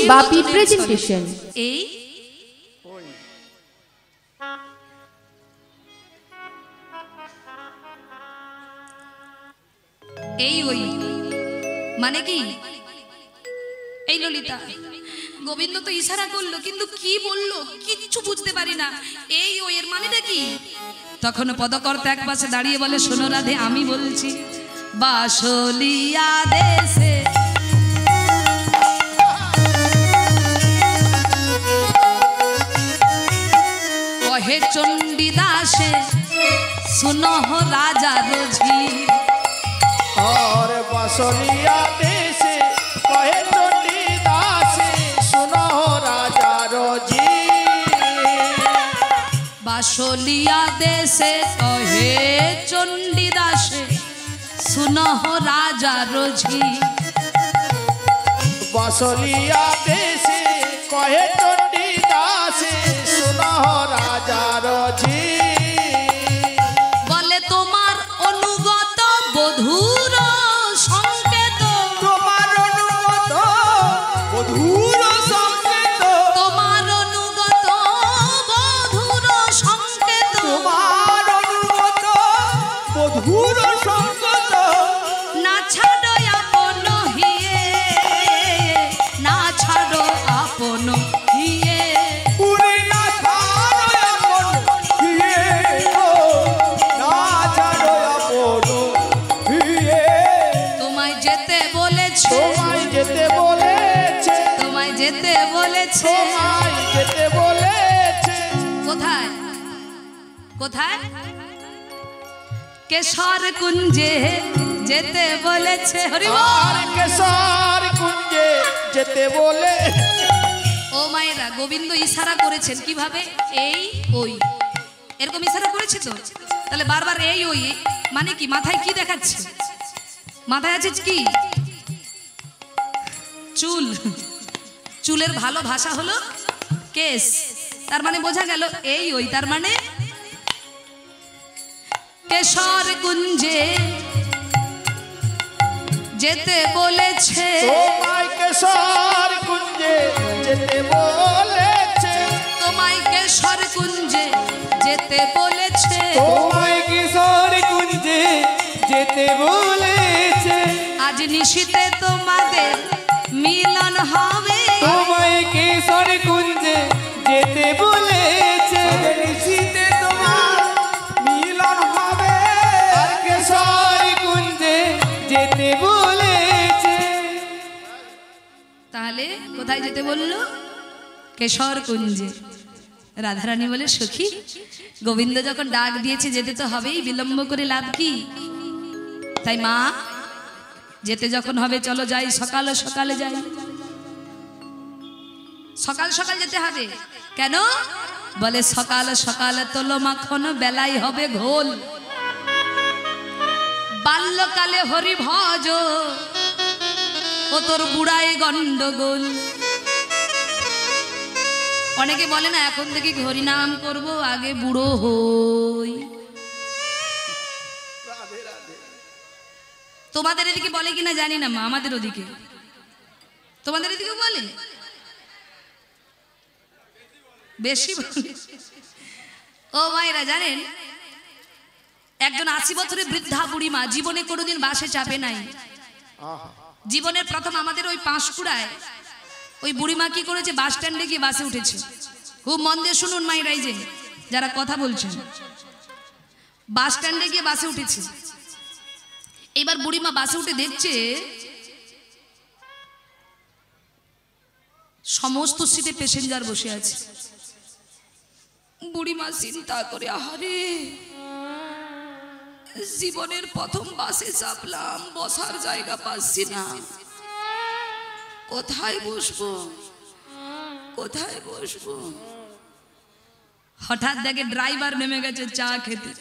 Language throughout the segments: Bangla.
বাপি প্রেজেন্টেশন। এই ওই মানে কি? এই ললিতা, গোবিন্দ তো ইশারা করলো কিন্তু কি বললো কিচ্ছু বুঝতে পারি না। এই ওই এর মানেটা কি? তখন পদকর্তা এক পাশে দাঁড়িয়ে বলে, শোনো রাধে, আমি বলছি বাসলিয়া দেশে কহে চণ্ডীদাসে सुनह राजा रोजी और बसलिया देशे कहे चंडीदासे सुनह राजा रोजी बासलिया देशे कहे चंडीदासे सुनह राजा रोजी बसलिया देशे कहे चंडीदासे सुनह राजा रोजी বধুর সংকেত তোমার অনুগত বধুর সংকেত তোমার অনুগত বধুর সংকেত তোমার অনুগত বধুর সংকেত না ছাড়ো আপন হিয়ে না ছাড়ো আপন হিয়ে পুরি না ছাড়ো আপন হিয়ে না ছাড়ো আপন তোমায় যেতে বলেছে তোমায় যেতে বলেছে তোমায় যেতে বলেছে তোমায় যেতে বলেছে কোথায় কোথায় কেশর কুঞ্জে যেতে বলেছে হরি আর কেশর কুঞ্জে যেতে বলে ও মায়েরা গোবিন্দ ইশারা করেছেন কিভাবে এই ওই এরকম ইশারা করেছে তো তাহলে বারবার এই ওই মানে কি মাথায় কি দেখাচ্ছে মাথায় আছে কি চুল চুলের ভালো ভাষা হলো কেস তার মানে বোঝা গেল এই ওই তার মানে কেশর কুঞ্জে যেতে বলেছে তোমায় কেশর কুঞ্জে যেতে বলেছে তোমায় কেশর কুঞ্জে যেতে বলেছে তোমায় কেশর কুঞ্জে যেতে বলেছে আজ নিশিতে তোমাদের মিলন হবে তোমায় কেশর কুঞ্জে যেতে বলেছে নিশিতে তোমার মিলন হবে আর কেশর কুঞ্জে যেতে বলেছে তাহলে কোথায় যেতে বললো কেশর কুঞ্জে রাধারানী বলে সখী গোবিন্দ যখন ডাক দিয়েছে যেতে তো হবেই বিলম্ব করে লাভ কি তাই মা যেতে যখন হবে চলো যাই সকালে সকালে যাই সকাল সকাল যেতে হবে কেন বলে সকাল সকালে তোলো মাখন বেলাই হবে ঘোল বাল্যকালে হরি ভজ ও তোর বুড়ায় গন্ডগোল অনেকে বলে না এখন থেকে হরিনাম করব আগে বুড়ো হই তোমাদের এদিকে বলে কিনা জানি না মা আমাদের ওদিকে তোমাদের এদিকে বলে বেশি ও মায়েরা জানেন একজন 80 বছরের বৃদ্ধা বুড়ি মা জীবনে কোনোদিন বাসে চাপে নাই জীবনের প্রথম আমাদের ওই পাঁশকুড়ায় ওই বুড়িমা কি করেছে বাস স্ট্যান্ডে গিয়ে বাসে উঠেছে খুব মন দিয়ে শুনুন মায়েরাই যে যারা কথা বলছেন বাস স্ট্যান্ডে গিয়ে বাসে উঠেছে এবার বুড়িমা বাসে উঠে দেখছে সমস্ত সিটে প্যাসেঞ্জার বসে আছে বুড়িমা চিন্তা করে আহারে জীবনের প্রথম বাসে চাপলাম বসার জায়গা পাচ্ছি না কোথায় বসবো কোথায় বসবো হঠাৎ দেখে ড্রাইভার নেমে গেছে চা খেতে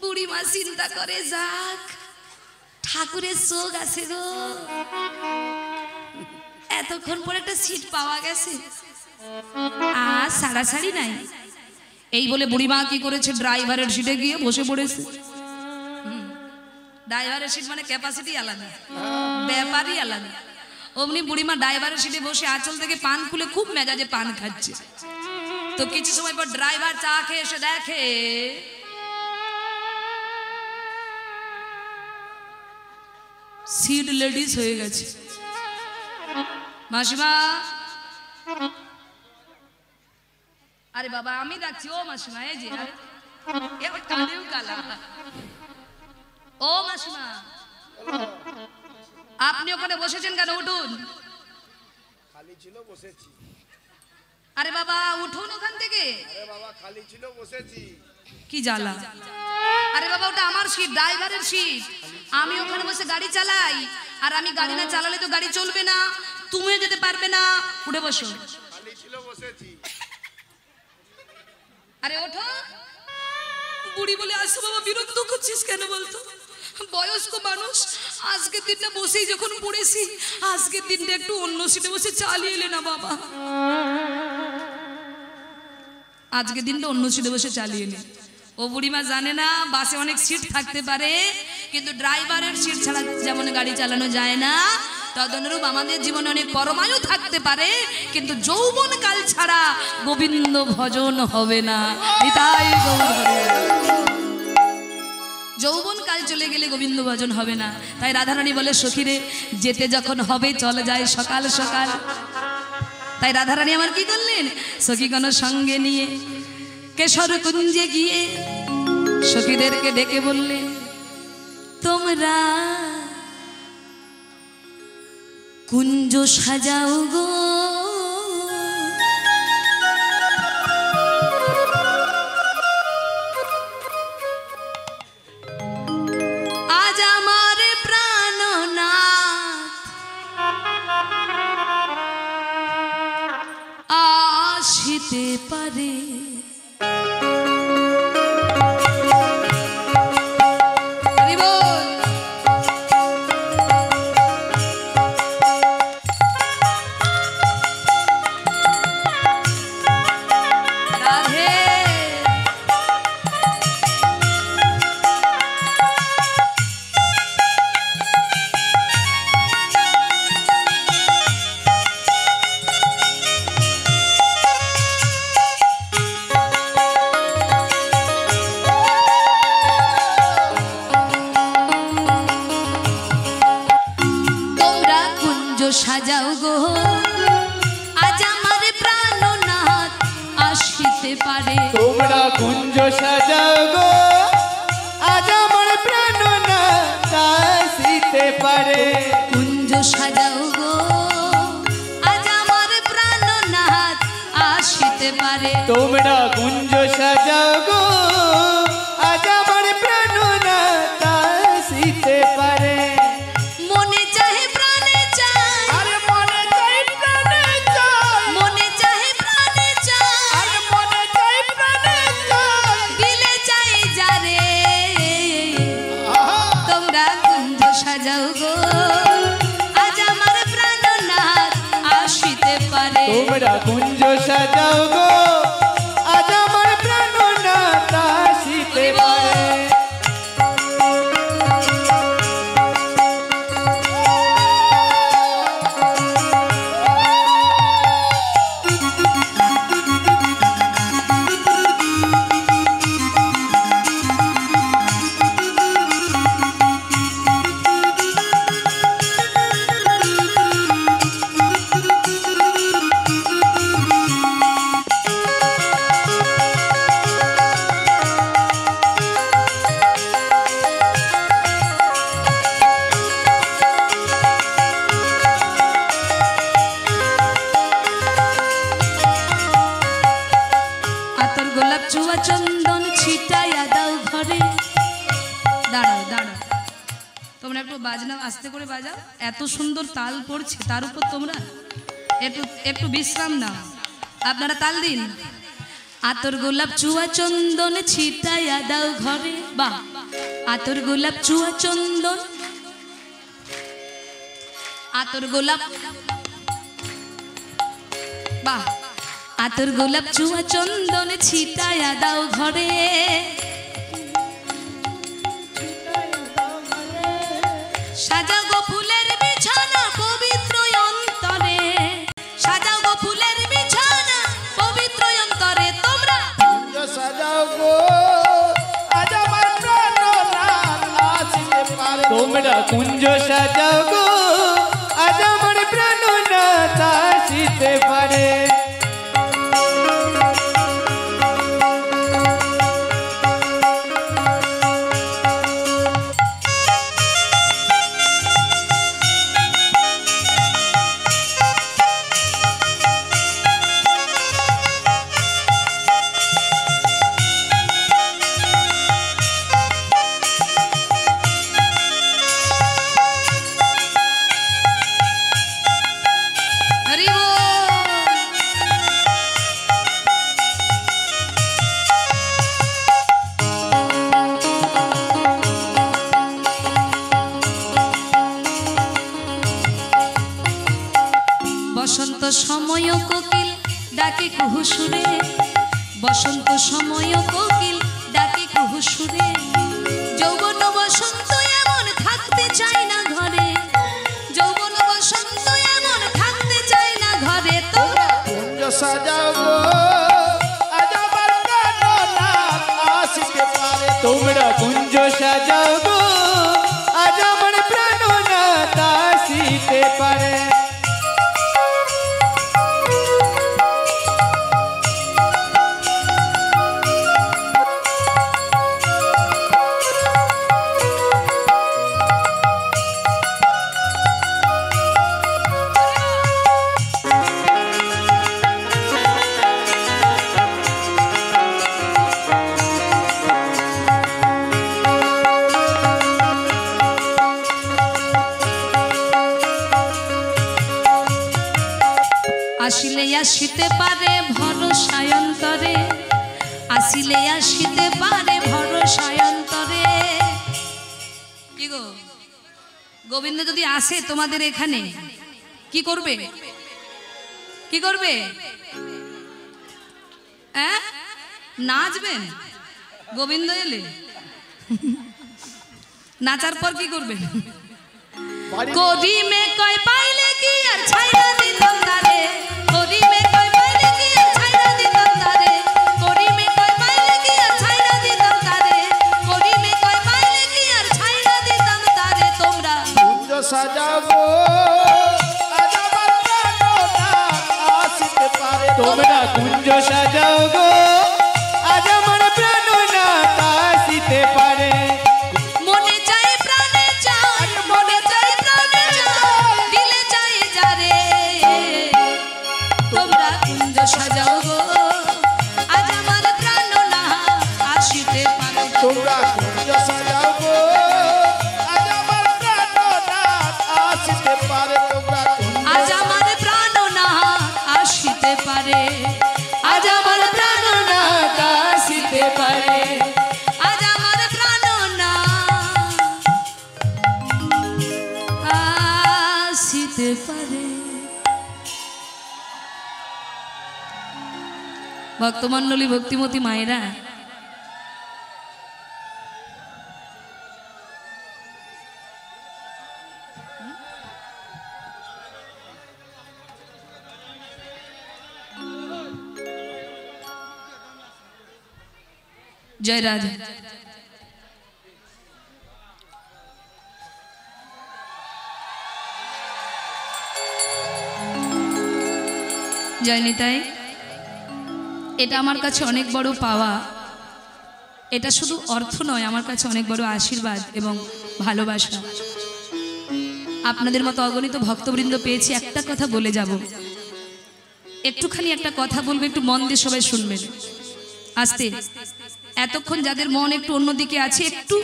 বুড়িমা চিন্তা করে যাক ঠাকুরের চোখ আছে গো এতক্ষণ পরে একটা সিট পাওয়া গেছে আর সাড়াসাড়ি নাই এই বলে বুড়িমা কি করেছে ড্রাইভারের সিটে গিয়ে বসে পড়েছে ড্রাইভারের সিট মানে ক্যাপাসিটি আলাদা, ব্যাপারই আলাদা। অমনি বুড়িমা ড্রাইভারের সিটে বসে আঁচল থেকে পান খুলে খুব মেজাজে পান খাচ্ছে। তো কিছু সময় পর ড্রাইভার চা খেয়ে এসে দেখে সিট লেডিস হয়ে গেছে। মাসিমা, আরে বাবা আমি ডাকছি, ও মাসিমা এই যে, ও মাসিমা আপনি ওখানে বসেছেন কেন? উঠুন। খালি ছিল বসেছি। আরে বাবা উঠুন ওখান থেকে। আরে বাবা খালি ছিল বসেছি। কি জ্বালা! আরে বাবা ওটা আমার সিট, ড্রাইভারের সিট। আমি ওখানে বসে গাড়ি চালাই, আর আমি গাড়ি না চালালে তো গাড়ি চলবে না, তুমিও যেতে পারবে না। উঠে বসো। খালি ছিল বসেছি। আরে ওঠো। বুড়ি বলে আসো বাবা বিরক্ত করছিস কেন বলতো? বয়স্ক মানুষ, আজকের দিনটা বসেই যখন পড়েছি, আজকের দিনটা একটু অন্য সিটে বসে চালিয়ে এলে না বাবা। আজকের দিনটা অন্য সিটে বসে চালিয়ে নে। ও বুড়িমা জানে না বাসে অনেক সিট থাকতে পারে, কিন্তু ড্রাইভারের সিট ছাড়া যেমন গাড়ি চালানো যায় না, তদনুরূপ আমাদের জীবনে অনেক পরমায়ু থাকতে পারে, কিন্তু যৌবন কাল ছাড়া গোবিন্দ ভজন হবে না। এটাই যৌবন কাল চলে গেলে গোবিন্দ ভজন হবে না। তাই রাধারানী বলে সখীরে যেতে যখন হবে চলে যায় সকাল সকাল। তাই রাধারানী আমার কি করলেন? সখীগণ সঙ্গে নিয়ে কেশর কুঞ্জে গিয়ে সখীদেরকে ডেকে বললেন, তোমরা কুঞ্জ সাজাও গো, আজ আমার প্রাণনাথ আসিতে পারে। সাজাও গো, আজ আমার প্রাণনাথ আসিতে পারে। তোমরা কুঞ্জ সাজাও গো, আজ আমার প্রাণনাথ আসিতে পারে। কুঞ্জ সাজাও গো, আজ আমার প্রাণনাথ আসিতে পারে। তোমরা কুঞ্জ সাজাও গো, আজ আমার প্রাণনাথ আসিতে পারে। মনে চাহে প্রাণে চাই, আরে মনে চাই প্রাণে চাই, মনে চাহে প্রাণে চাই, আরে মনে চাই প্রাণে চাই। দিলে চাই যারে। তোমরা কুঞ্জ সাজাও গো, আজ আমার প্রাণনাথ আসিতে পারে। তোমরা কুঞ্জ সাজাও গো, আজ আমার প্রাণনাথ আসিতে পারে। চুয়া চন্দন ছিটাইয়া দাও ঘরে। দাঁড়াও দাঁড়াও, তোমরা একটু বাজনা আস্তে করে বাজাও, এত সুন্দর তাল পড়ছে, তার উপর তোমরা একটু একটু বিশ্রাম নাও। আপনারা তাল দিন। আতর গোলাপ চুয়া চন্দন ছিটাইয়া দাও ঘরে। বাহ, আতর গোলাপ চুয়া চন্দন, আতর গোলাপ, বাহ, আতর গোলাপ চুয়া চন্দন ছিটাইয়া দাও ঘরে। সাজাও গো ফুলের বিছানা পবিত্র অন্তরে, সাজাও গো ফুলের বিছানা পবিত্র অন্তরে, তোমরা কুঞ্জ সাজাও গো আজ আমার প্রাণনাথ আসিতে পারে। তোমরা কুঞ্জ সাজাও গো আজ আমার প্রাণনাথ আসিতে পারে। হরি বল। বসন্ত সময় কোকিল ডাকে কুহু সুরে, বসন্ত সময় কোকিল ডাকে কুহু সুরে, যৌবন বসন্ত এমন থাকতে চায় না ঘরে, যৌবন বসন্ত এমন থাকতে চায় না ঘরে, তোমরা কুঞ্জ সাজাও গো আজ আমার প্রাণনাথ আসিতে পারে। তোমরা কুঞ্জ সাজাও গো আজ আমার প্রাণনাথ আসিতে পারে। আসিলে আসিতে পারে ভরসায় অন্তরে, আসিলে আসিতে পারে ভরসায় অন্তরে। কি গো গোবিন্দ যদি আসে তোমাদের এখানে কি করবে? কি করবে? হ্যাঁ, নাচবেন? গোবিন্দ এলে নাচার পর কি করবে? করিমে কয় পাইলে কি আর ছাইরা দিতাম তারে, করিমে কয় পাইলে কি আর ছাইরা দিতাম তারে, করিমে কয় পাইলে কি আর ছাইরা দিতাম তারে, করিমে কয় পাইলে কি আর ছাইরা দিতাম তারে, তোমরা কুঞ্জ সাজাও গো আজ আমার প্রাণনাথ আসিতে পারে। তোমরা কুঞ্জ সাজাও গো আজ আমার প্রাণনাথ আসিতে পারে। মনে চাই প্রাণে চাই, মনে চাই প্রাণে চাই, দিলে চাই যারে, তোমরা কুঞ্জ সাজাও গো আজ আমার প্রাণনাথ আসিতে পারে। তোমরা কুঞ্জ সাজাও গো আজ আমার প্রাণনাথ আসিতে পারে। তোমরা আজ আমার প্রাণনাথ আসিতে পারে, আজ আমার প্রাণনাথ আসিতে পারে, আজ আমার প্রাণনাথ আসিতে পারে। ভক্তমণ্ডলী ভক্তিমতী মায়েরা, জয় রাধে। জয় নিতাই। এটা আমার কাছে অনেক বড় পাওয়া, এটা শুধু অর্থ নয়, আমার কাছে অনেক বড় আশীর্বাদ এবং ভালোবাসা। আপনাদের মতো অগণিত ভক্তবৃন্দ পেয়েছি। একটা কথা বলে যাব, একটুখানি একটা কথা বলবো, একটু মন দিয়ে সবাই শুনবেন আস্তে। এতক্ষণ যাদের মন একটু অন্যদিকে আছে, একটু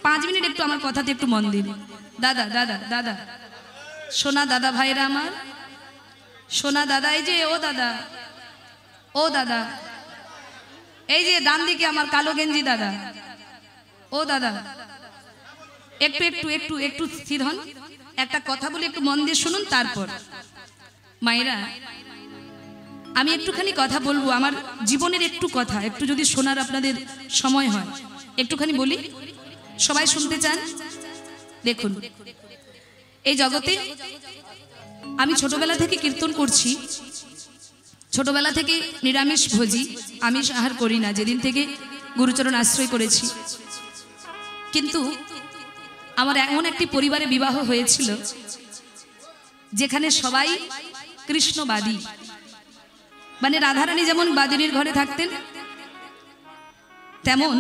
5 মিনিট একটু আমার কথাতে একটু মন দিন। দাদা দাদা দাদা, সোনা দাদা ভাইরা আমার, সোনা দাদা, এই যে ও দাদা, ও দাদা, এই যে ডান দিকে আমার কালো গেঞ্জি দাদা, ও দাদা, একটু একটু একটু একটু স্থির হন। একটা কথা বলে একটু মন দিয়ে শুনুন। তারপর মায়েরা, আমি একটুখানি কথা বলবো, আমার জীবনের একটু কথা, একটু যদি শোনার আপনাদের সময় হয় একটুখানি বলি। সবাই শুনতে চান? দেখুন, এই জগতে আমি ছোটবেলা থেকে কীর্তন করছি, ছোটবেলা থেকে নিরামিষ ভোজি, আমিষ আহার করি না, যেদিন থেকে গুরুচরণ আশ্রয় করেছি। কিন্তু আমার এমন একটি পরিবারে বিবাহ হয়েছিল যেখানে সবাই কৃষ্ণবাদী, মানে রাধারানী যেমন বাদিনীর ঘরে থাকতেন তেমন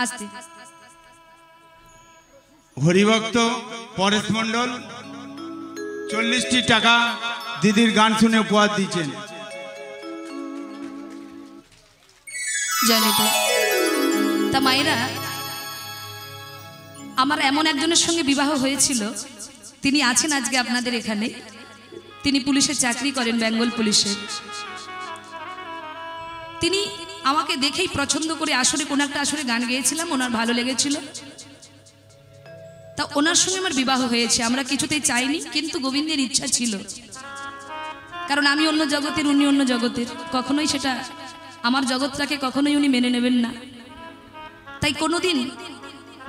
আসতে হরিভক্ত পরেশ মণ্ডল 40টি টাকা দিদির গান শুনে উপহার দিয়েছেন। জয়নিতা তা মায়েরা, আমার এমন একজনের সঙ্গে বিবাহ হয়েছিল, তিনি আছেন আজকে আপনাদের এখানে। তিনি পুলিশে চাকরি করেন, বেঙ্গল পুলিশে। তিনি আমাকে দেখেই পছন্দ করে, আসরে কোন একটা আসরে গান গেয়েছিলাম, ওনার ভালো লেগেছিল, তা ওনার সঙ্গে আমার বিবাহ হয়েছে। আমরা কিছুতেই চাইনি, কিন্তু গোবিন্দের ইচ্ছা ছিল, কারণ আমি অন্য জগতের, উনি অন্য জগতের, কখনোই সেটা আমার জগৎটাকে কখনোই উনি মেনে নেবেন না। তাই কোনোদিন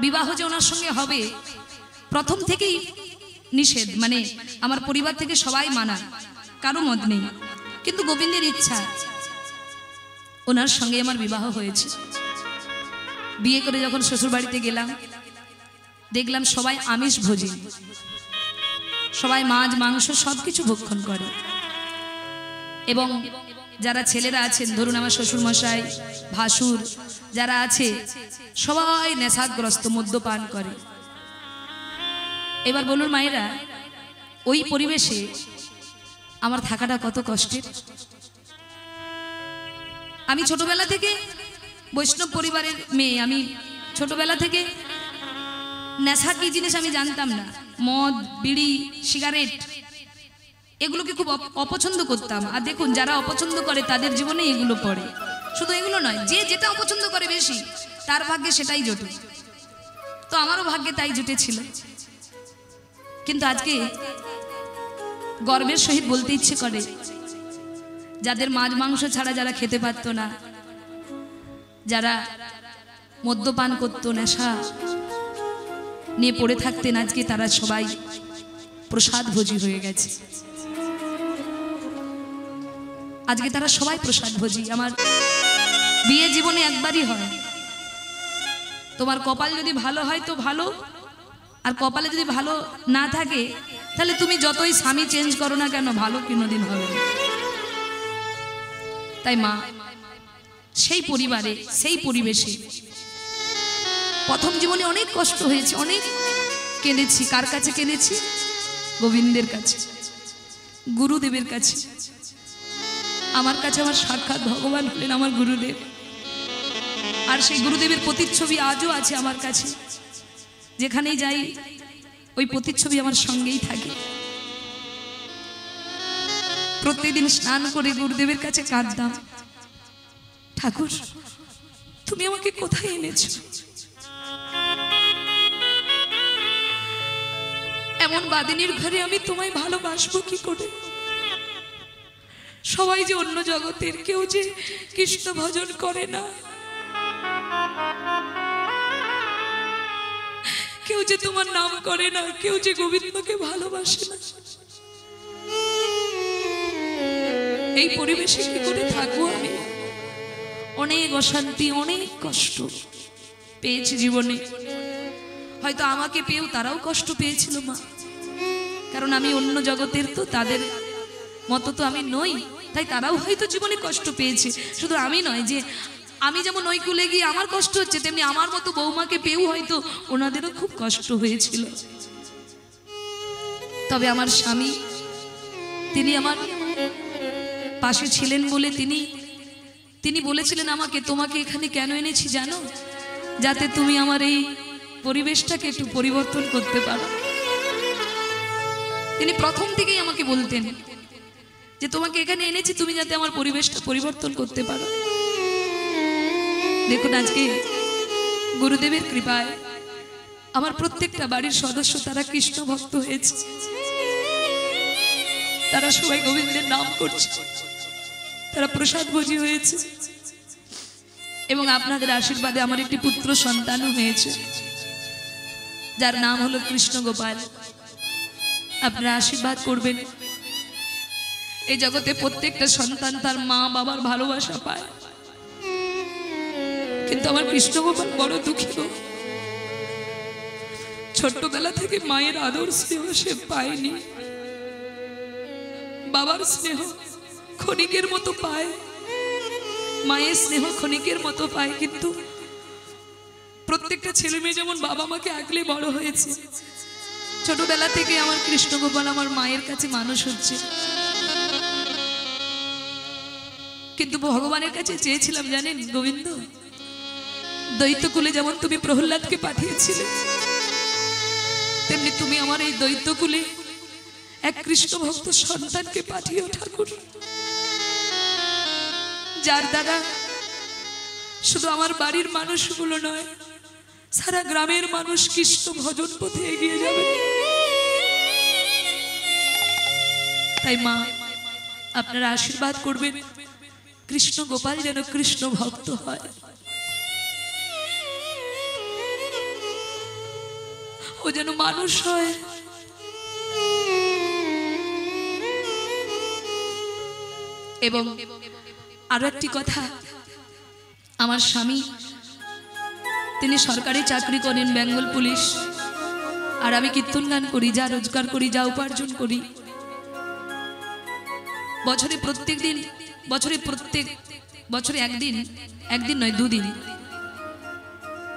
বিবাহ যে ওনার সঙ্গে হবে প্রথম থেকেই নিষেধ, মানে আমার পরিবার থেকে সবাই মানা, কারো মত নেই, কিন্তু গোবিন্দের ইচ্ছা ওনার সঙ্গে আমার বিবাহ হয়েছে। বিয়ে করে যখন শ্বশুর বাড়িতে গেলাম, দেখলাম সবাই আমিষ ভোজি, সবাই মাছ মাংস সবকিছু ভক্ষণ করে, এবং যারা ছেলেরা আছেন, ধরুন আমার শ্বশুর মশাই, ভাসুর যারা আছে, সবাই নেশাগ্রস্ত, মদ্যপান করে। এবার বলুন মায়েরা, ওই পরিবেশে আমার থাকাটা কত কষ্টের। আমি ছোটবেলা থেকে বৈষ্ণব পরিবারের মেয়ে, আমি ছোটবেলা থেকে নেশা কি জিনিস আমি জানতাম না, মদ, বিড়ি, সিগারেট এগুলোকে খুব অপছন্দ করতাম। আর দেখুন, যারা অপছন্দ করে তাদের জীবনে এগুলো পড়ে। শুধু এগুলো নয়, যে যেটা অপছন্দ করে বেশি তার ভাগ্যে সেটাই জোটে। তো আমারও ভাগ্যে তাই জুটেছিল। কিন্তু আজকে গর্বের সহিত বলতে ইচ্ছে করে, যাদের মাছ মাংস ছাড়া যারা খেতে পারতো না, যারা মদ্যপান করতো, নেশা নিয়ে পড়ে থাকতেন, আজকে তারা সবাই প্রসাদ ভোজি হয়ে গেছে। আজকে তারা সবাই প্রসাদ ভোজি। আমার বিয়ে জীবনে একবারই হয়। তোমার কপাল যদি ভালো হয় তো ভালো, আর কপালে যদি ভালো না থাকে তাহলে তুমি যতই স্বামী চেঞ্জ করো না কেন, ভালো কোনোদিন হবে না। তাই মা, সেই পরিবারে, সেই পরিবেশে প্রথম জীবনে অনেক কষ্ট হয়েছে, অনেক কেঁদেছি। কার কাছে কেঁদেছি? গোবিন্দের কাছে, গুরুদেবের কাছে। আমার কাছে আমার সাক্ষাৎ ভগবান হলেন আমার গুরুদেব, আর সেই গুরুদেবের প্রতিচ্ছবি আজও আছে আমার কাছে। যেখানেই যাই ওই প্রতিচ্ছবি আমার সঙ্গেই থাকে। প্রত্যেকদিন স্নান করে গুরুদেবের কাছে কাঁদতাম, ঠাকুর তুমি আমাকে কোথায় এনেছো? এমন বাদিনীর ঘরে আমি তোমায় ভালোবাসবো কি করে? সবাই যে অন্য জগতের, কেউ যে কৃষ্ণ ভজন করে না, কেউ যে তোমার নাম করে না, কেউ যে গোবিন্দকে ভালোবাসে না। এই পরিবেশে কি করে থাকবো আমি? অনেক অশান্তি, অনেক কষ্ট পেয়েছি জীবনে। হয়তো আমাকে পেয়েও তারাও কষ্ট পেয়েছিল মা, কারণ আমি অন্য জগতের, তো তাদের মতো তো আমি নই, তাই তারাও হয়তো জীবনে কষ্ট পেয়েছে। শুধু আমি নয়, যে আমি যেমন ওই কুলে গিয়ে আমার কষ্ট হচ্ছে, তেমনি আমার মতো বৌমাকে পেয়েও হয়তো ওনাদেরও খুব কষ্ট হয়েছিল। তবে আমার স্বামী, তিনি আমার পাশে ছিলেন বলে তিনি বলেছিলেন আমাকে, তোমাকে এখানে কেন এনেছি জানো? যাতে তুমি আমার এই পরিবেশটাকে একটু পরিবর্তন করতে পারো। তিনি প্রথম থেকেই আমাকে বলতেন যে তোমাকে এখানে এনেছি তুমি যাতে আমার পরিবেশটা পরিবর্তন করতে পারো। দেখুন, আজকে গুরুদেবের কৃপায় আমার প্রত্যেকটা বাড়ির সদস্য তারা কৃষ্ণ ভক্ত হয়েছে, তারা সবাই গোবিন্দের নাম করছে, তারা প্রসাদ ভোজি হয়েছে, এবং আপনাদের আশীর্বাদে আমার একটি পুত্র সন্তানও হয়েছে, যার নাম হলো কৃষ্ণ গোপাল। আপনারা আশীর্বাদ করবেন। এই জগতে প্রত্যেকটা সন্তান তার মা বাবার ভালোবাসা পায়, কিন্তু আমার কৃষ্ণ গোপাল বড় দুঃখী গো। ছোট্টবেলা থেকে মায়ের আদর স্নেহ সে পায়নি, বাবার স্নেহ ক্ষণিকের মতো পায়, মায়ের স্নেহ ক্ষণিকের মতো পায়, কিন্তু প্রত্যেকটা ছেলে মেয়ে যেমন বাবা মাকে আগলে বড় হয়েছে, ছোটবেলা থেকে আমার কৃষ্ণ গোপাল আমার মায়ের কাছে মানুষ হচ্ছে। কিন্তু ভগবানের কাছে চেয়েছিলাম জানেন গোবিন্দ, দৈত্যকুলে যেমন তুমি প্রহ্লাদকে পাঠিয়েছিলে, তেমনি তুমি আমার এই দৈত্যকুলে এক কৃষ্ণ ভক্ত সন্তানকে পাঠিয়েও ঠাকুর, যার দ্বারা শুধু আমার বাড়ির মানুষগুলো নয়, সারা গ্রামের মানুষ কৃষ্ণ ভজন পথে এগিয়ে যাবে। তাই মা আপনারা আশীর্বাদ করবেন, কৃষ্ণ গোপাল যেন কৃষ্ণ ভক্ত হয়, ও যেন মানুষ হয়। এবং আরো একটি কথা, আমার স্বামী তিনি সরকারি চাকরি করেন, বেঙ্গল পুলিশ, আর আমি কীর্তন গান করি, যা রোজগার করি, যা উপার্জন করি, বছরে প্রত্যেক বছরে একদিন নয় দুদিন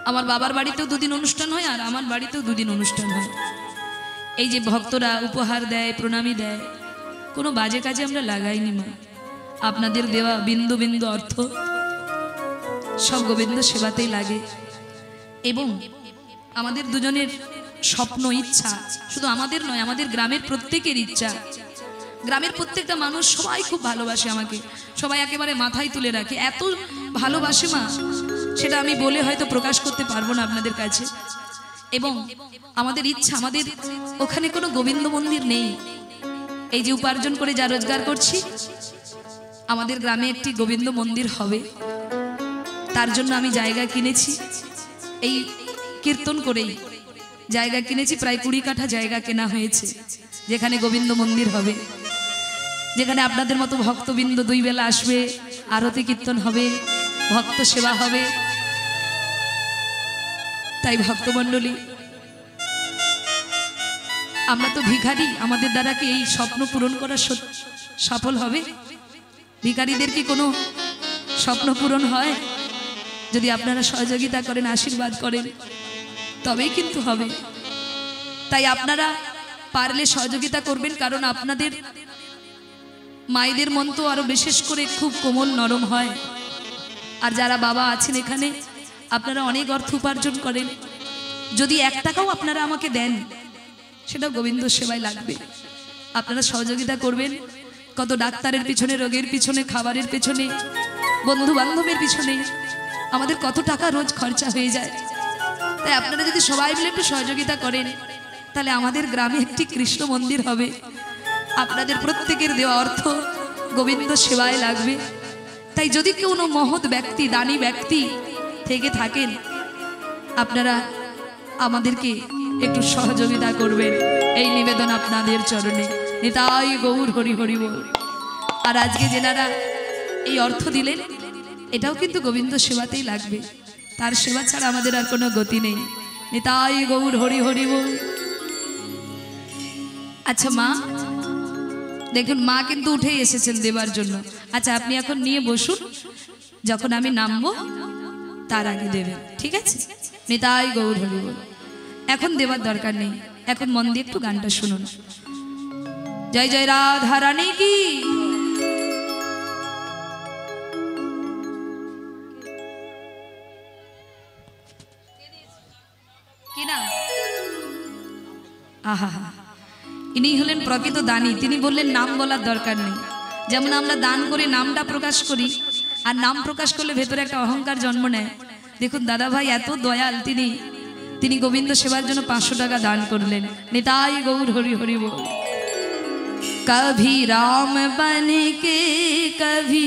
আমার বাবার বাড়িতেও দুদিন অনুষ্ঠান হয়, আর আমার বাড়িতেও দুদিন অনুষ্ঠান হয়। এই যে ভক্তরা উপহার দেয়, প্রণামী দেয়, কোনো বাজে কাজে আমরা লাগাইনি মা। আপনাদের দেওয়া বিন্দু বিন্দু অর্থ সব গোবিন্দ সেবাতেই লাগে। এবং আমাদের দুজনের স্বপ্ন, ইচ্ছা, শুধু আমাদের নয়, আমাদের গ্রামের প্রত্যেকের ইচ্ছা, গ্রামের প্রত্যেকটা মানুষ সবাই খুব ভালোবাসে আমাকে, সবাই একেবারে মাথায় তুলে রাখে, এত ভালোবাসে মা, সেটা আমি বলে হয়তো প্রকাশ করতে পারবো না আপনাদের কাছে। এবং আমাদের ইচ্ছা, আমাদের ওখানে কোনো গোবিন্দ মন্দির নেই। এই যে উপার্জন করে যা রোজগার করছি, আমাদের গ্রামে একটি গোবিন্দ মন্দির হবে, তার জন্য আমি জায়গা কিনেছি। এই কীর্তন করেই জায়গা কিনেছি, প্রায় 20 কাঠা জায়গা কেনা হয়েছে, যেখানে গোবিন্দ মন্দির হবে, যেখানে আপনাদের মতো ভক্তবৃন্দ 2 বেলা আসবে, আরতি কীর্তন হবে, ভক্ত সেবা হবে। তাই ভক্তমণ্ডলী, আমরা তো ভিখারি, আমাদের দ্বারা কি এই স্বপ্ন পূরণ করা সফল হবে? ভিখারিদের কি কোনো স্বপ্ন পূরণ হয়? যদি আপনারা সহযোগিতা করেন, আশীর্বাদ করেন, তবেই কিন্তু হবে। তাই আপনারা পারলে সহযোগিতা করবেন, কারণ আপনাদের মায়েদের মন তো আরো বিশেষ করে খুব কোমল নরম হয়। আর যারা বাবা আছেন এখানে, আপনারা অনেক অর্থ উপার্জন করেন, যদি 1 টাকাও আপনারা আমাকে দেন, সেটা গোবিন্দ সেবায় লাগবে। আপনারা সহযোগিতা করবেন। কত ডাক্তারের পিছনে, রোগের পিছনে, খাবারের পিছনে, বন্ধু বান্ধবের পিছনে আমাদের কত টাকা রোজ খরচা হয়ে যায়। তাই আপনারা যদি সবাই মিলে একটু সহযোগিতা করেন, তাহলে আমাদের গ্রামে একটি কৃষ্ণ মন্দির হবে। আপনাদের প্রত্যেকের দেওয়া অর্থ গোবিন্দ সেবায় লাগবে। তাই যদি কোনো মহৎ ব্যক্তি, দানী ব্যক্তি থেকে থাকেন, আপনারা আমাদেরকে একটু সহযোগিতা করবেন, এই নিবেদন আপনাদের চরণে। নিতাই গৌর হরি হরি বল। আর আজকে যেনারা এই অর্থ দিলেন, এটাও কিন্তু গোবিন্দ সেবাতেই লাগবে, তার সেবা ছাড়া আমাদের আর কোনো গতি নেই। নিতাই গৌর হরি হরি বল। আচ্ছা মা, দেখুন মা কিন্তু উঠেই এসেছেন দেবার জন্য। আচ্ছা আপনি এখন নিয়ে বসুন, যখন আমি নামবো তার আগে দেবেন, ঠিক আছে? নিতাই গৌর হরি বল। এখন দেবার দরকার নেই, এখন মন দিয়ে একটু গানটা শুনুন। জয় জয় রাধা রানী কি, কি না? আহা, ইনি হলেন প্রকৃত দানী। তিনি বললেন নাম বলার দরকার নেই। যেমন আমরা দান করে নামটা প্রকাশ করি, আর নাম প্রকাশ করলে ভেতরে একটা অহংকার জন্ম নেয়। দেখুন দাদা ভাই এত দয়াল, তিনি গোবিন্দ সেবার জন্য 500 টাকা দান করলেন। নিতাই গৌর হরি হরি বল। कभी राम बन के, कभी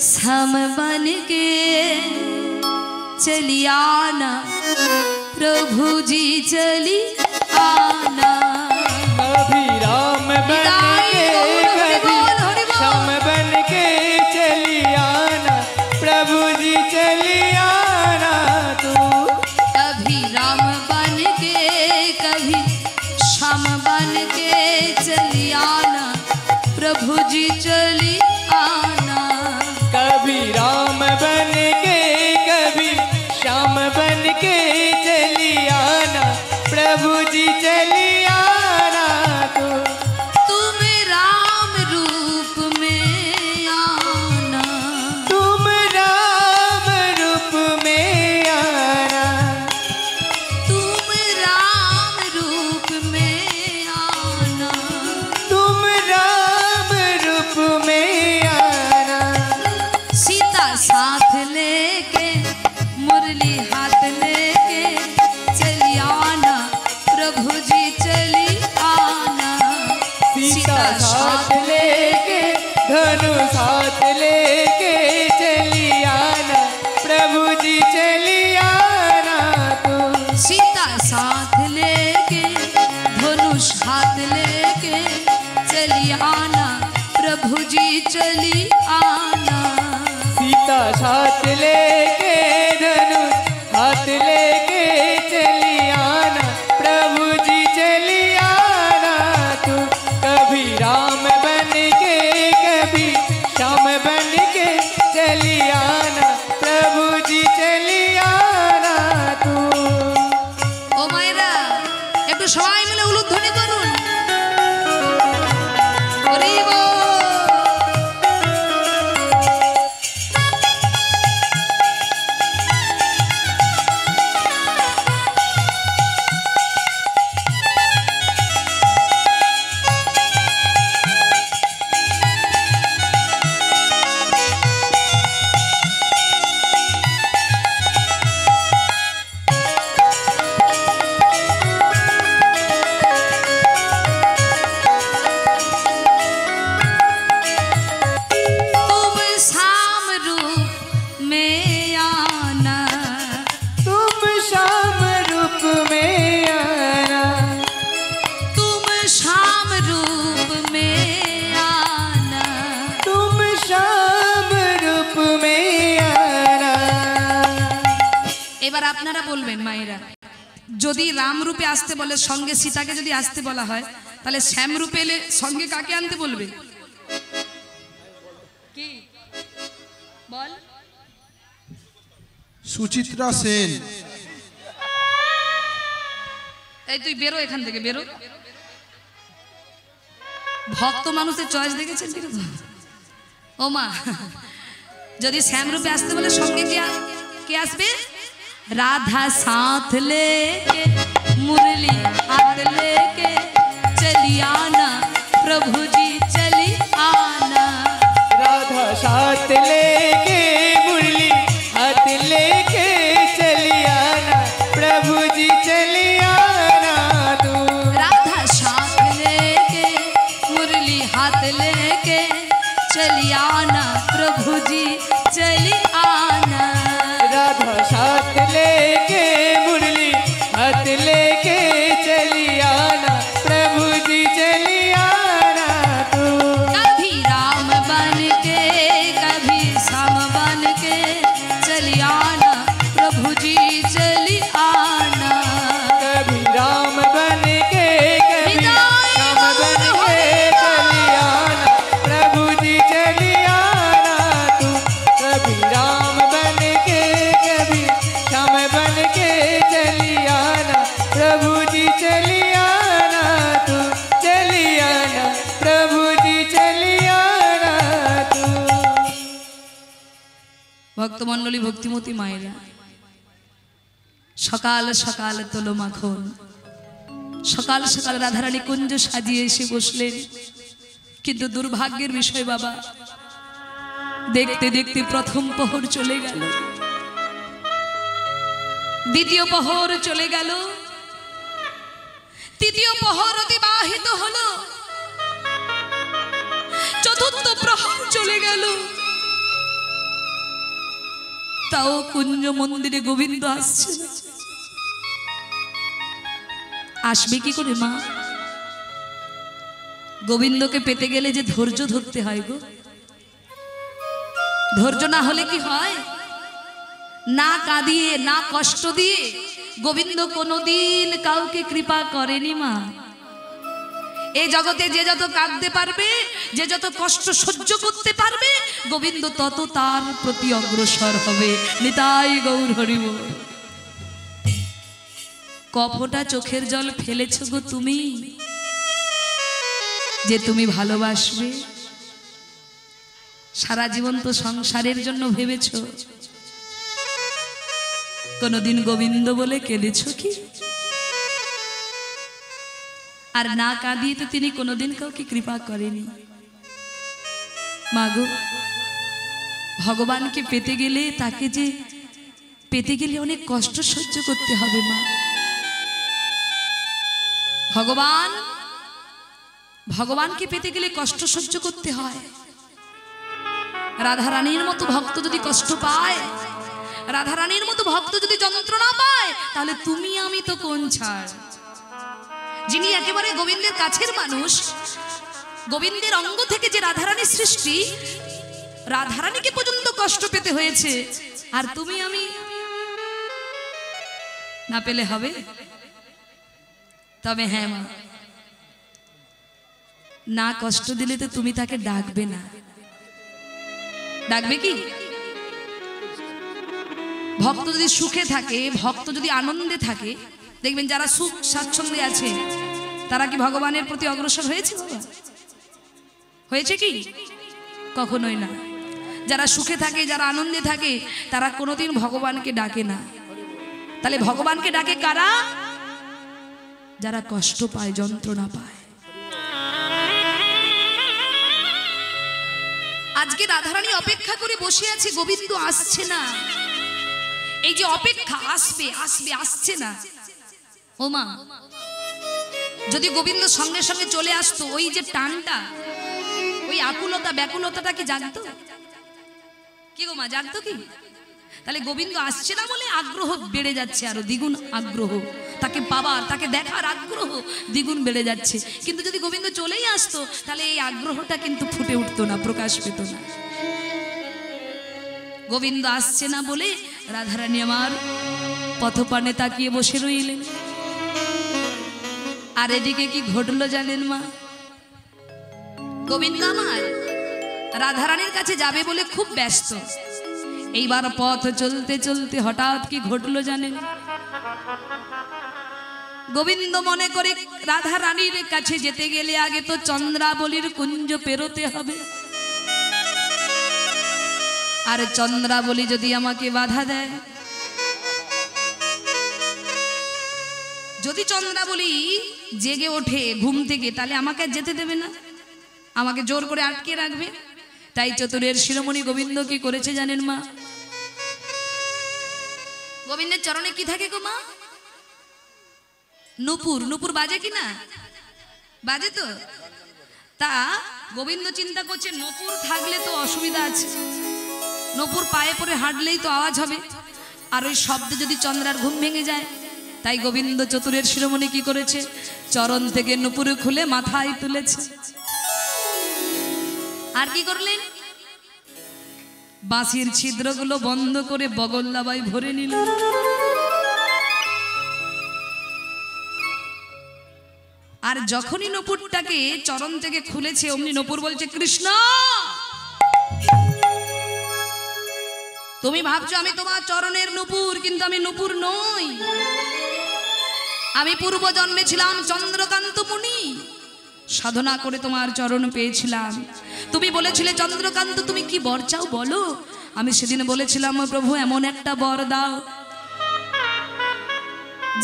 सम बन के चलिया ना, प्रभु जी चली आना। कभी राम बन के कभी श्याम बन के चली आना, प्रभु जी चली आना तू। कभी राम बन के कभी श्याम बन के चली आना, प्रभु जी चली आना। कभी राम बन के कभी श्याम बन के चली आना, प्रभु जी चली आना तू। तुम राम रूप में आना, तुम राम रूप में आना, तुम राम रूप में आना। तुम राम रूप में आना। सीता साथ लेके मुरली हाथ लेके चली आना, प्रभु जी चली आना। सीता साथ लेके धनु साथ लेके चली आना, प्रभु जी चली आना तू। सीता साथ लेके धनुष हाथ लेके चली आना, प्रभु जी चली आना। सीता साथ लेके धनुष हाथ लेके चली आना, प्रभु जी चली आना तू। कभी राम बन के कभी श्याम बन के चली आना, प्रभु जी चली आना तू। ও মায়েরা একটু সবাই মিলে উলুধ্বনি করুন। হরি বল। तुम शाम रूप में आना, तुम श्याम रूप में आना, तुम शाम रूप में आना। तुम श्याम रूप में आना। এবার আপনারা বলবেন মায়েরা, যদি রাম রূপে আসতে বলে সঙ্গে সীতাকে যদি আসতে বলা হয়, তাহলে শ্যাম রূপে এলে সঙ্গে কাকে আনতে বলবে? কি বল? সুচিত্রা সেন। এই তুই বেরো এখান থেকে, বেরো। ভক্ত মানুষের চয়েস দেখেছেন কিরকম? ও মা, যদি শ্যাম রূপে আসতে বলে সঙ্গে কে আসবে? राधा साथ लेके मुरली हाथ लेके चली आना, प्रभु जी चली आना। राधा साथ लेके मुरली हाथ लेके चली आना, प्रभु जी चली आना तू। राधा साथ लेके मुरली हाथ लेके चली आना, प्रभु जी चली आना। राधा साथ लेके मुरली हाथ लेके चली आना, प्रभु जी चली आना तू। कभी राम बन के कभी श्याम बन के चली आना, प्रभु जी चली आना। कभी राम बन के कभी श्याम बन के चली आना, प्रभु जी चली आना तू। कभी राम बन के कभी श्याम बन के चली आना, प्रभु जी चली आना तू। चली आना, प्रभु जी चली आना तू। ভক্তমণ্ডলী ভক্তিমতী মায়েরা, সকাল সকাল তোলো মাখন, সকাল সকাল রাধারানী কুঞ্জ সাজিয়ে এসে বসলেন। কিন্তু দুর্ভাগ্যের বিষয় বাবা, দেখতে দেখতে প্রথম প্রহর চলে গেল, দ্বিতীয় প্রহর চলে গেল, তৃতীয় প্রহর অতিবাহিত হলো, চতুর্থ প্রহর চলে গেল। তাও কুঞ্জ মন্দিরে গোবিন্দ আসছে না। আসবে কি করে মা? গোবিন্দকে পেতে গেলে যে ধৈর্য ধরতে হয় গো। ধৈর্য না হলে কি হয়? না কাঁদিয়ে না কষ্ট দিয়ে গোবিন্দ কোনোদিন কাউকে কৃপা করেনি মা। এই জগতে যে যত কাঁদতে পারবে, যে যত কষ্ট সহ্য করতে পারবে, গোবিন্দ তত তার প্রতি অগ্রসর হবে। নিতাই গৌর হরি বল। কফটা চোখের জল ফেলেছ গো তুমি, যে তুমি ভালোবাসবে। সারা জীবন তো সংসারের জন্য ভেবেছ, কোনদিন গোবিন্দ বলে কেঁদেছ কি? আর না কাঁদিয়ে তো তিনি কোনোদিন কাউকে কৃপা করেনি। মাগো, ভগবানকে পেতে গেলে, তাকে যে পেতে গেলে অনেক কষ্ট সহ্য করতে হবে মা। ভগবানকে পেতে গেলে কষ্ট সহ্য করতে হয়। রাধারানীর মতো ভক্ত যদি কষ্ট পায়, রাধারানীর মতো ভক্ত যদি যন্ত্রণা পায়, তাহলে তুমি আমি তো কোন ছাড়। যিনি একেবারে গোবিন্দের কাছের মানুষ, গোবিন্দের অঙ্গ থেকে যে রাধারানীর সৃষ্টি, রাধারানীকে পর্যন্ত কষ্ট পেতে হয়েছে, আর তুমি আমি না পেলে হবে? তবে হ্যাঁ মা, না কষ্ট দিলে তো তুমি তাকে ডাকবে না। ডাকবে কি? ভক্ত যদি সুখে থাকে, ভক্ত যদি আনন্দে থাকে, দেখবেন যারা সুখ স্বাচ্ছন্দ্যে আছে তারা কি ভগবানের প্রতি অগ্রসর হয়েছে? হয়েছে কি? কখনোই না। যারা সুখে থাকে, যারা আনন্দে থাকে, তারা কোনোদিন ভগবানকে ডাকে না। তাহলে ভগবানকে ডাকে কারা? যারা কষ্ট পায়, যন্ত্রণা পায়। আজকে রাধারানী অপেক্ষা করে বসে আছে, গোবিন্দ আসছে না। এই যে অপেক্ষা, আসবে আসবে, আসছে না। ও মা, যদি গোবিন্দ সঙ্গে সঙ্গে চলে আসতো, ওই যে টানটা, ওই আকুলতা ব্যাকুলতাটা কি জানতো? কি গো মা, জানতো কি? তাহলে গোবিন্দ আসছে না বলে আগ্রহ বেড়ে যাচ্ছে, আরো দ্বিগুণ আগ্রহ, তাকে পাবার, তাকে দেখার আগ্রহ দ্বিগুণ বেড়ে যাচ্ছে। কিন্তু যদি গোবিন্দ চলেই আসতো, তাহলে এই আগ্রহটা কিন্তু ফুটে উঠতো না, প্রকাশ পেত না। গোবিন্দ আসছে না বলে রাধারানী আমার পথপানে তাকিয়ে বসে রইলেন। আর এদিকে কি ঘটলো জানেন মা? গোবিন্দ আমার রাধারানীর কাছে যাবে বলে খুব ব্যস্ত। এইবার পথ চলতে চলতে হঠাৎ কি ঘটলো জানেন? গোবিন্দ মনে করে রাধারানীর কাছে যেতে গেলে আগে তো চন্দ্রাবলীর কুঞ্জ পেরোতে হবে। আর চন্দ্রাবলী যদি আমাকে বাধা দেয়, যদি চন্দ্রাবলী জেগে ওঠে ঘুম থেকে, তাহলে আমাকে যেতে দেবে না, আমাকে জোর করে আটকে রাখবে। তাই চতুরের শিরোমণি গোবিন্দ কি করেছে জানেন মা? গোবিন্দের চরণে কি থাকে গো মা? নূপুর। নূপুর বাজে কি না? বাজে তো। তা গোবিন্দ চিন্তা করছে, নূপুর থাকলে তো অসুবিধা আছে, নূপুর পায়ে পড়ে হাঁটলেই তো আওয়াজ হবে, আর ওই শব্দে যদি চন্দ্রার ঘুম ভেঙে যায়। তাই গোবিন্দ চতুরের শিরোমণি কি করেছে? চরণ থেকে নূপুর খুলে মাথায় তুলেছে। আর কি করলেন? বাঁশির ছিদ্রগুলো বন্ধ করে বগল্লাবাই ভরে নিল। আর যখনই নূপুরটাকে চরণ থেকে খুলেছে, অমনি নূপুর বলছে, কৃষ্ণ, তুমি ভাবছো আমি তোমার চরণের নূপুর, কিন্তু আমি নূপুর নই। আমি পূর্ব জন্মে ছিলাম চন্দ্রকান্ত মুনি, সাধনা করে তোমার চরণ পেয়েছিলাম। তুমি বলেছিলে চন্দ্রকান্ত তুমি কি বর চাও বলো। আমি সেদিন বলেছিলাম, প্রভু এমন একটা বর দাও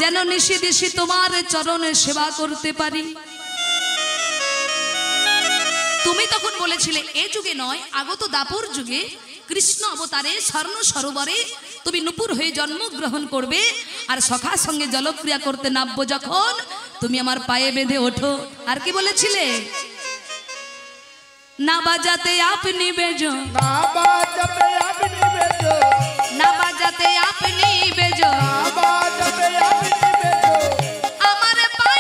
যেন নিশি দিশি তোমার চরণে সেবা করতে পারি। তুমি তখন বলেছিলে এ যুগে নয়, আগত দাপর যুগে কৃষ্ণ অবতারে স্বর্ণ সরোবরে তুমি নূপুর হয়ে জন্মগ্রহণ করবে, আর সখার সঙ্গে জলক্রিয়া করতে নামবো যখন, তুমি আমার পায়ে বেঁধে ওঠো। আর কি বলেছিলে? না বাজাতে আপনি বেজো, না বাজাতে আপনি বেজো, না বাজাতে আপনি বেজো, না বাজাতে আপনি বেজো, আমার পায়ে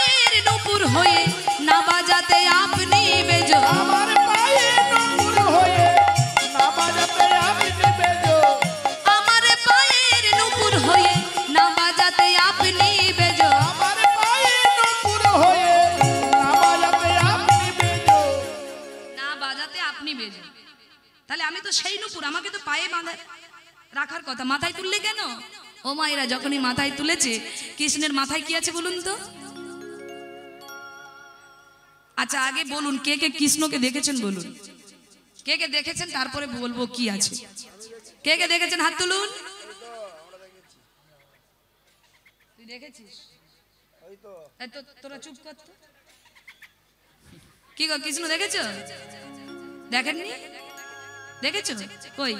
সিঁদুর আমাকে তো পায়ে বাঁধা রাখার কথা, মাথায় তুললে কেন? ও মায়েরা, যখনই মাথায় তুলেছে, কৃষ্ণের মাথায় কি আছে বলুন তো? আচ্ছা আগে বলুন, কে কে কৃষ্ণকে দেখেছেন বলুন, কে কে দেখেছেন, তারপরে বলবো কি আছে। কে কে দেখেছেন হাত তুলুন। তুই দেখেছিস? তোরা চুপ কর তো। কি গো, কৃষ্ণ দেখেছো? দেখেননি? দেখেছো? কই?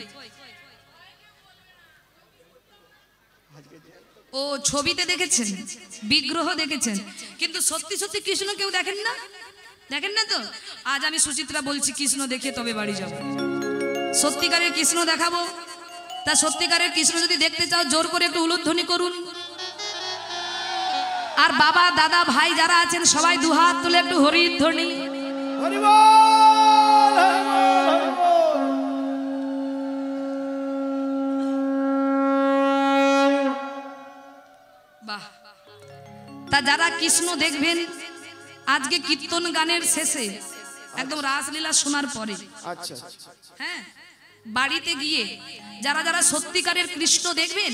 ও ছবিতে দেখেছেন, বিগ্রহ দেখেছেন, কিন্তু সত্যি সত্যি কৃষ্ণ কেউ দেখেন না? দেখেন না তো? আজ আমি সুচিত্রা বলছি, কৃষ্ণ দেখে তবে বাড়ি যাব। সত্যিকারের কৃষ্ণ দেখাবো। তা সত্যিকারের কৃষ্ণ যদি দেখতে চাও, জোর করে একটু উলুধ্বনি করুন। আর বাবা, দাদা, ভাই যারা আছেন সবাই দুহাত তুলে একটু হরিধ্বনি। হরি বল, হরি বল, হরি বল। বাহ। তা যারা কৃষ্ণ দেখবেন, আজকে কীর্তন গানের শেষে একদম রাসলীলা শোনার পরে, আচ্ছা হ্যাঁ, বাড়িতে গিয়ে যারা যারা সত্যিকারের কৃষ্ণ দেখবেন,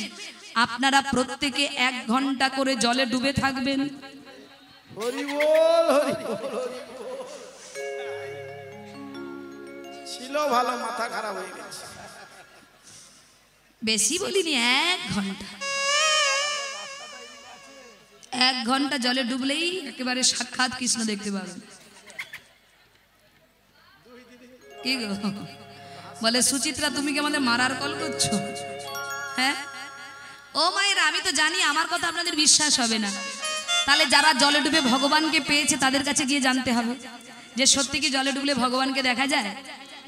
আপনারা প্রত্যেকে 1 ঘন্টা করে জলে ডুবে থাকবেন। হরি বল, হরি বল, হরি বল। ছিল ভালো, মাথা খারাপ হয়ে গেছে। বেশি বলিনি, 1 ঘন্টা। 1 ঘন্টা জলে ডুবলেই একেবারে সাক্ষাৎ কৃষ্ণ দেখতে পাবেন। কি গো বলে, সুচিত্রা তুমি কি আমাদের মারার কল করছো? হ্যাঁ ও মায়েরা, আমি তো জানি আমার কথা আপনাদের বিশ্বাস হবে না। তাহলে যারা জলে ডুবে ভগবানকে পেয়েছে তাদের কাছে গিয়ে জানতে হবে যে সত্যি কি জলে ডুবলে ভগবানকে দেখা যায়।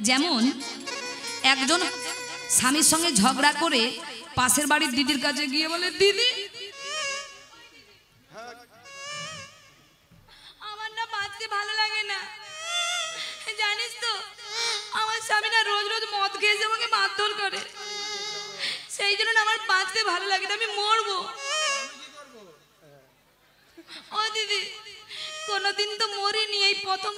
যেমন একজন স্বামীর সঙ্গে ঝগড়া করে পাশের বাড়ির দিদির কাছে গিয়ে বলে, দিদি আমার না বাঁচতে ভালো লাগে না, জানিস তো আমার স্বামী না রোজ রোজ মদ খেয়ে আমাকে মারধর করে, সেই জন্য আমার বাঁচতে ভালো লাগে না, আমি মরবো। ও দিদি, কোনোদিন তো মরিনি, এই প্রথম